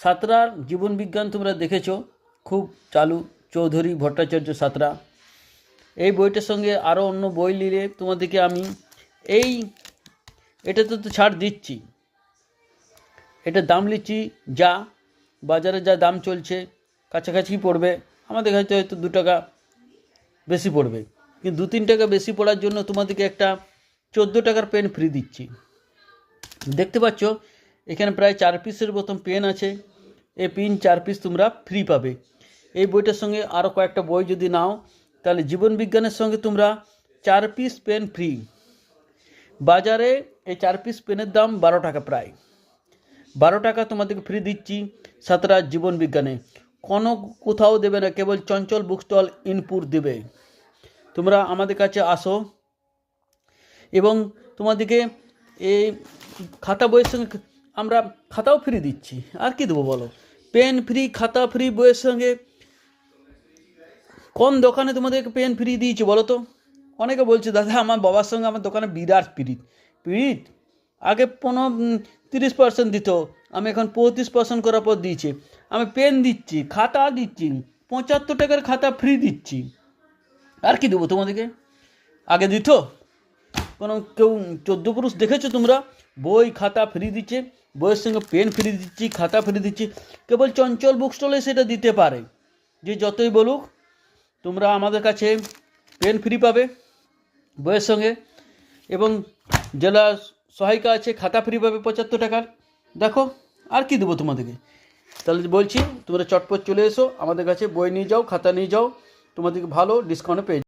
সাঁতরার জীবন বিজ্ঞান তোমরা দেখেছো, খুব চালু, চৌধুরী ভট্টাচার্য সাঁতরা। এই বইটার সঙ্গে আরও অন্য বই নিলে তোমাদেরকে আমি এটাতে তো ছাড় দিচ্ছি। এটার দাম নিচ্ছি যা বাজারে যা দাম চলছে কাছাকাছি পড়বে, আমাদের কাছে হয়তো 2 টাকা বেশি পড়বে, কিন্তু 2-3 টাকা বেশি পড়ার জন্য তোমাদেরকে একটা 14 টাকার পেন ফ্রি দিচ্ছি। দেখতে পাচ্ছ এখানে প্রায় 4 পিসের মতন পেন আছে। এই পেন 4 পিস তোমরা ফ্রি পাবে। এই বইটার সঙ্গে আরও কয়েকটা বই যদি নাও তাহলে জীবন বিজ্ঞানের সঙ্গে তোমরা 4 পিস পেন ফ্রি। বাজারে এই 4 পিস পেনের দাম 12 টাকা, প্রায় 12 টাকা তোমাদেরকে ফ্রি দিচ্ছি সাঁতরা জীবন বিজ্ঞানে। কোনো কোথাও দেবে না, কেবল চঞ্চল বুক স্টল ইনপুট দেবে। তোমরা আমাদের কাছে আসো এবং তোমাদেরকে এই খাতা বইয়ের সঙ্গে আমরা খাতাও ফ্রি দিচ্ছি। আর কি দেবো বলো? পেন ফ্রি, খাতা ফ্রি, বইয়ের সঙ্গে। কোন দোকানে তোমাদেরকে পেন ফ্রি দিয়েছে বলো তো? অনেকে বলছে দাদা আমার বাবার সঙ্গে আমার দোকানে বিরাট পিরিত আগে 30% দিত, আমি এখন 35% করার পর দিয়েছে। আমি পেন দিচ্ছি, খাতা দিচ্ছি, 75 টাকার খাতা ফ্রি দিচ্ছি। আর কি দেবো তোমাদেরকে? আগে দিত কেউ 14 পুরুষ দেখেছো তোমরা? বই খাতা ফ্রি দিচ্ছে, বইয়ের সঙ্গে পেন ফ্রি দিচ্ছি, খাতা ফ্রি দিচ্ছি। কেবল চঞ্চল বুক স্টলে সেটা দিতে পারে, যে যতই বলুক তোমরা আমাদের কাছে পেন ফ্রি পাবে বইয়ের সঙ্গে, এবং জেলা সহায়িকা আছে, খাতা ফ্রি পাবে 75 টাকার। দেখো আর কি দেবো তোমাদেরকে? তাহলে বলছি তোমরা চটপট চলে এসো আমাদের কাছে, বই নিয়ে যাও, খাতা নিয়ে যাও, তোমাদেরকে ভালো ডিসকাউন্টে পেয়ে